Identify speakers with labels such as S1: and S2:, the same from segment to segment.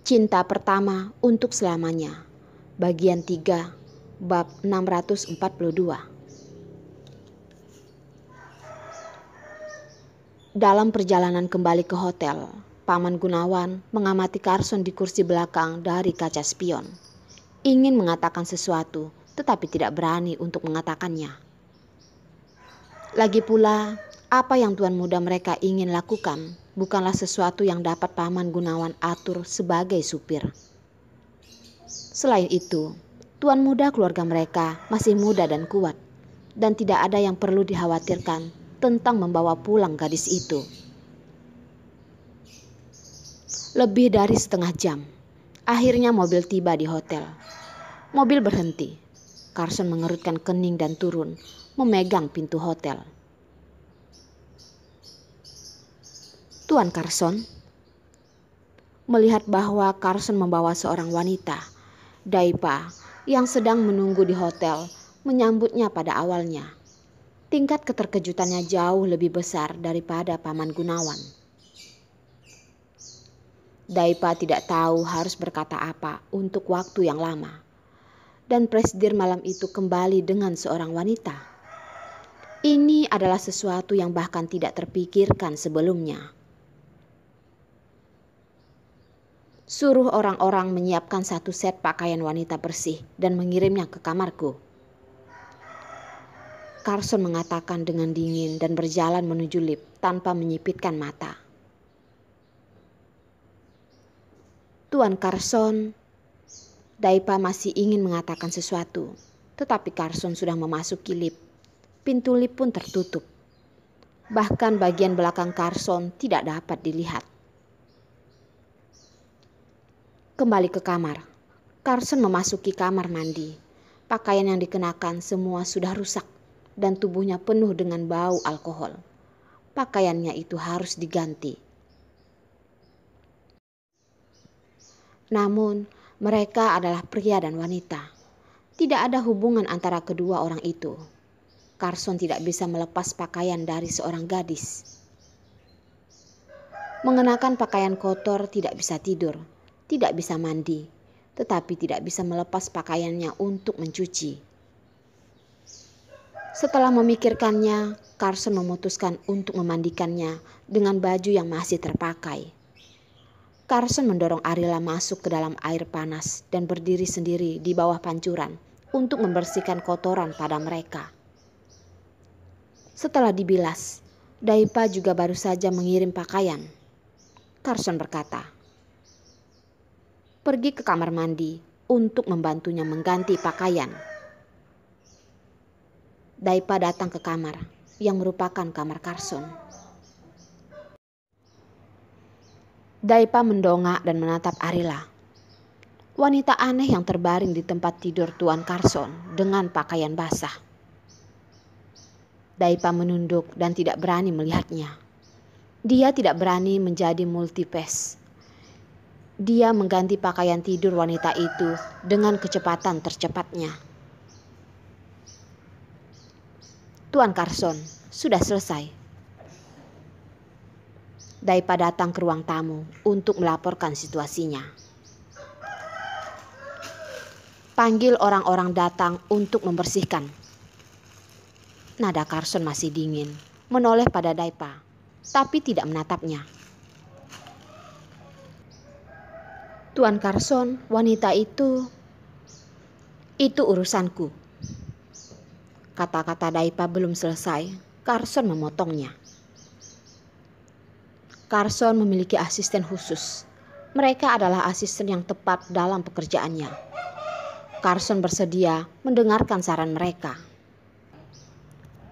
S1: Cinta pertama untuk selamanya. Bagian 3, bab 642. Dalam perjalanan kembali ke hotel, Paman Gunawan mengamati Carson di kursi belakang dari kaca spion. Ingin mengatakan sesuatu, tetapi tidak berani untuk mengatakannya. Lagi pula, apa yang tuan muda mereka ingin lakukan bukanlah sesuatu yang dapat Paman Gunawan atur sebagai supir. Selain itu, tuan muda keluarga mereka masih muda dan kuat, dan tidak ada yang perlu dikhawatirkan tentang membawa pulang gadis itu. Lebih dari setengah jam, akhirnya mobil tiba di hotel. Mobil berhenti. Carson mengerutkan kening dan turun, memegang pintu hotel. Tuan Carson, melihat bahwa Carson membawa seorang wanita, Daipa, yang sedang menunggu di hotel, menyambutnya pada awalnya. Tingkat keterkejutannya jauh lebih besar daripada Paman Gunawan. Daipa tidak tahu harus berkata apa untuk waktu yang lama. Dan presidir malam itu kembali dengan seorang wanita. Ini adalah sesuatu yang bahkan tidak terpikirkan sebelumnya. Suruh orang-orang menyiapkan satu set pakaian wanita bersih dan mengirimnya ke kamarku. Carson mengatakan dengan dingin dan berjalan menuju lift tanpa menyipitkan mata. Tuan Carson, Daipa masih ingin mengatakan sesuatu, tetapi Carson sudah memasuki lift. Pintu lift pun tertutup. Bahkan bagian belakang Carson tidak dapat dilihat. Kembali ke kamar, Carson memasuki kamar mandi. Pakaian yang dikenakan semua sudah rusak dan tubuhnya penuh dengan bau alkohol. Pakaiannya itu harus diganti. Namun, mereka adalah pria dan wanita. Tidak ada hubungan antara kedua orang itu. Carson tidak bisa melepas pakaian dari seorang gadis. Mengenakan pakaian kotor tidak bisa tidur. Tidak bisa mandi, tetapi tidak bisa melepas pakaiannya untuk mencuci. Setelah memikirkannya, Carson memutuskan untuk memandikannya dengan baju yang masih terpakai. Carson mendorong Arila masuk ke dalam air panas dan berdiri sendiri di bawah pancuran untuk membersihkan kotoran pada mereka. Setelah dibilas, Daipa juga baru saja mengirim pakaian. Carson berkata, "Pergi ke kamar mandi untuk membantunya mengganti pakaian." Daipa datang ke kamar yang merupakan kamar Carson. Daipa mendongak dan menatap Arila, wanita aneh yang terbaring di tempat tidur Tuan Carson dengan pakaian basah. Daipa menunduk dan tidak berani melihatnya. Dia tidak berani menjadi multipes. Dia mengganti pakaian tidur wanita itu dengan kecepatan tercepatnya. Tuan Carson, sudah selesai. Daipa datang ke ruang tamu untuk melaporkan situasinya. Panggil orang-orang datang untuk membersihkan. Nada Carson masih dingin, menoleh pada Daipa, tapi tidak menatapnya. Tuan Carson, wanita itu urusanku. Kata-kata Daipa belum selesai, Carson memotongnya. Carson memiliki asisten khusus. Mereka adalah asisten yang tepat dalam pekerjaannya. Carson bersedia mendengarkan saran mereka.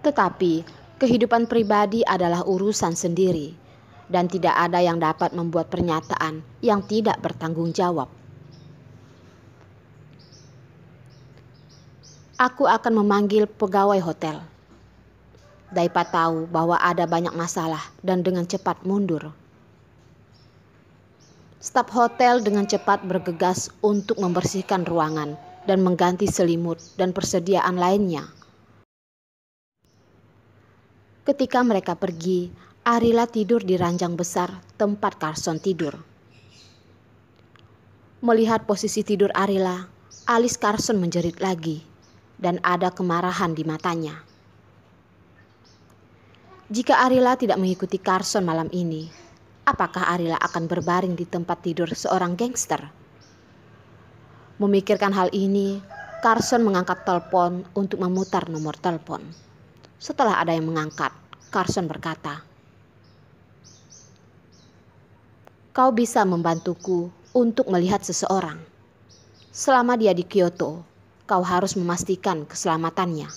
S1: Tetapi kehidupan pribadi adalah urusan sendiri. Dan tidak ada yang dapat membuat pernyataan yang tidak bertanggung jawab. Aku akan memanggil pegawai hotel. Daipa tahu bahwa ada banyak masalah dan dengan cepat mundur. Staf hotel dengan cepat bergegas untuk membersihkan ruangan dan mengganti selimut dan persediaan lainnya. Ketika mereka pergi, Arila tidur di ranjang besar tempat Carson tidur. Melihat posisi tidur Arila, alis Carson menjerit lagi dan ada kemarahan di matanya. Jika Arila tidak mengikuti Carson malam ini, apakah Arila akan berbaring di tempat tidur seorang gangster? Memikirkan hal ini, Carson mengangkat telepon untuk memutar nomor telepon. Setelah ada yang mengangkat, Carson berkata, "Kau bisa membantuku untuk melihat seseorang. Selama dia di Kyoto, kau harus memastikan keselamatannya."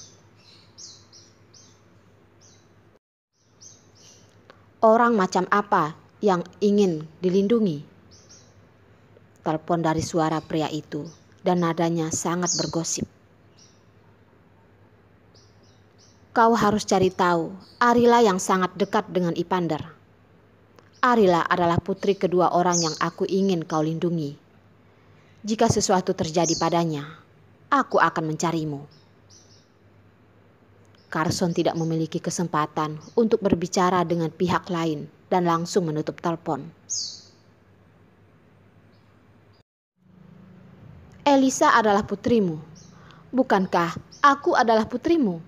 S1: "Orang macam apa yang ingin dilindungi?" Telepon dari suara pria itu dan nadanya sangat bergosip. "Kau harus cari tahu Arila yang sangat dekat dengan Ipander. Arila adalah putri kedua orang yang aku ingin kau lindungi. Jika sesuatu terjadi padanya, aku akan mencarimu." Carson tidak memiliki kesempatan untuk berbicara dengan pihak lain dan langsung menutup telepon. "Elisa adalah putrimu. Bukankah aku adalah putrimu?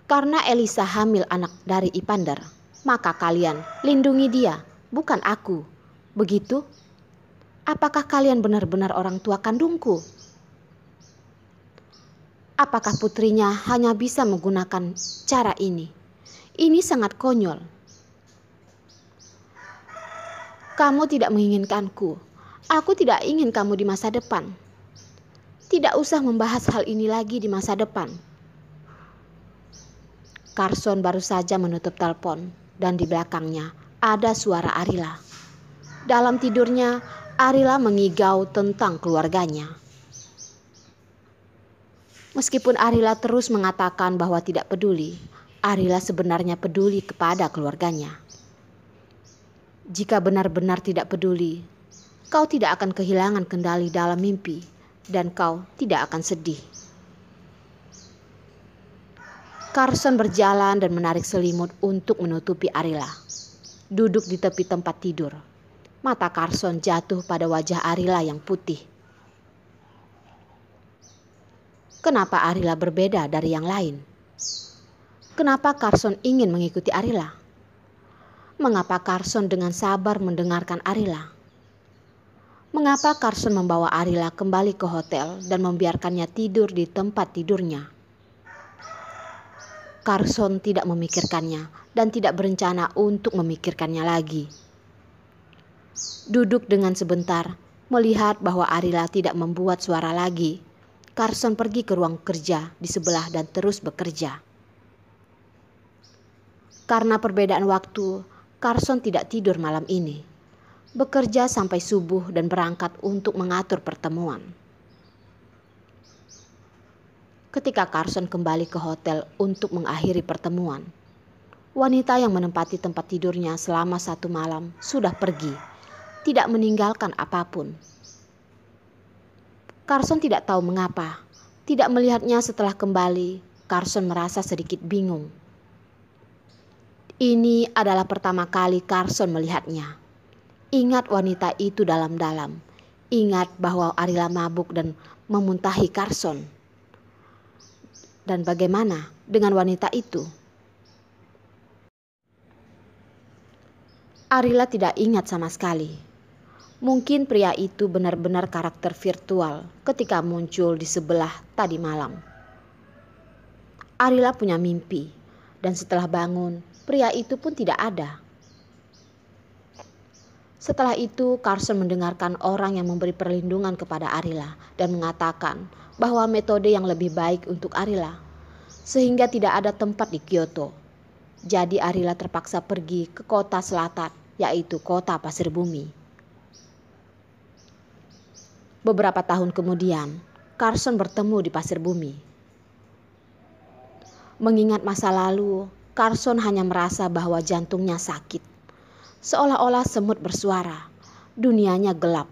S1: Karena Elisa hamil anak dari Ipander, maka kalian lindungi dia, bukan aku. Begitu? Apakah kalian benar-benar orang tua kandungku? Apakah putrinya hanya bisa menggunakan cara ini? Ini sangat konyol. Kamu tidak menginginkanku. Aku tidak ingin kamu di masa depan. Tidak usah membahas hal ini lagi di masa depan." Carson baru saja menutup telepon dan di belakangnya ada suara Arila. Dalam tidurnya, Arila mengigau tentang keluarganya. Meskipun Arila terus mengatakan bahwa tidak peduli, Arila sebenarnya peduli kepada keluarganya. Jika benar-benar tidak peduli, kau tidak akan kehilangan kendali dalam mimpi dan kau tidak akan sedih. Carson berjalan dan menarik selimut untuk menutupi Arila. Duduk di tepi tempat tidur. Mata Carson jatuh pada wajah Arila yang putih. Kenapa Arila berbeda dari yang lain? Kenapa Carson ingin mengikuti Arila? Mengapa Carson dengan sabar mendengarkan Arila? Mengapa Carson membawa Arila kembali ke hotel dan membiarkannya tidur di tempat tidurnya? Carson tidak memikirkannya dan tidak berencana untuk memikirkannya lagi. Duduk dengan sebentar, melihat bahwa Arila tidak membuat suara lagi. Carson pergi ke ruang kerja di sebelah dan terus bekerja. Karena perbedaan waktu, Carson tidak tidur malam ini. Bekerja sampai subuh dan berangkat untuk mengatur pertemuan. Ketika Carson kembali ke hotel untuk mengakhiri pertemuan, wanita yang menempati tempat tidurnya selama 1 malam sudah pergi, tidak meninggalkan apapun. Carson tidak tahu mengapa, tidak melihatnya setelah kembali. Carson merasa sedikit bingung. Ini adalah pertama kali Carson melihatnya. Ingat wanita itu dalam-dalam. Ingat bahwa Arila mabuk dan memuntahi Carson. Dan bagaimana dengan wanita itu? Arila tidak ingat sama sekali. Mungkin pria itu benar-benar karakter virtual ketika muncul di sebelah tadi malam. Arila punya mimpi, dan setelah bangun, pria itu pun tidak ada. Setelah itu, Carson mendengarkan orang yang memberi perlindungan kepada Arila dan mengatakan bahwa metode yang lebih baik untuk Arila, sehingga tidak ada tempat di Kyoto. Jadi Arila terpaksa pergi ke kota selatan, yaitu kota Pasir Bumi. Beberapa tahun kemudian, Carson bertemu di Pasir Bumi. Mengingat masa lalu, Carson hanya merasa bahwa jantungnya sakit. Seolah-olah semut bersuara, dunianya gelap.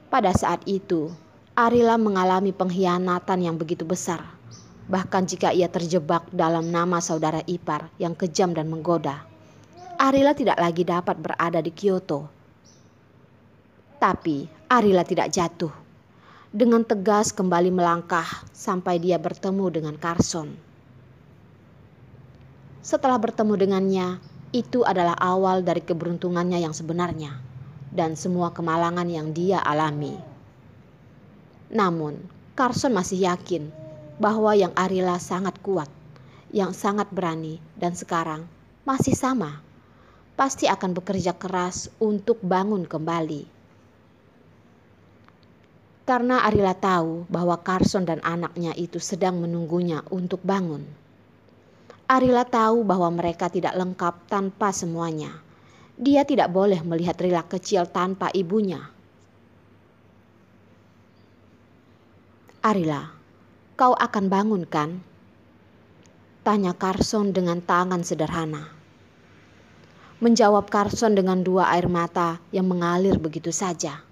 S1: Pada saat itu, Arila mengalami pengkhianatan yang begitu besar. Bahkan jika ia terjebak dalam nama saudara ipar yang kejam dan menggoda, Arila tidak lagi dapat berada di Kyoto Tapi Arila tidak jatuh. Dengan tegas kembali melangkah sampai dia bertemu dengan Carson. Setelah bertemu dengannya, itu adalah awal dari keberuntungannya yang sebenarnya dan semua kemalangan yang dia alami. Namun, Carson masih yakin bahwa yang Arila sangat kuat, yang sangat berani, dan sekarang masih sama. Pasti akan bekerja keras untuk bangun kembali. Karena Arila tahu bahwa Carson dan anaknya itu sedang menunggunya untuk bangun. Arila tahu bahwa mereka tidak lengkap tanpa semuanya. Dia tidak boleh melihat Rila kecil tanpa ibunya. "Arila, kau akan bangun kan?" tanya Carson dengan tangan sederhana. Menjawab Carson dengan dua air mata yang mengalir begitu saja.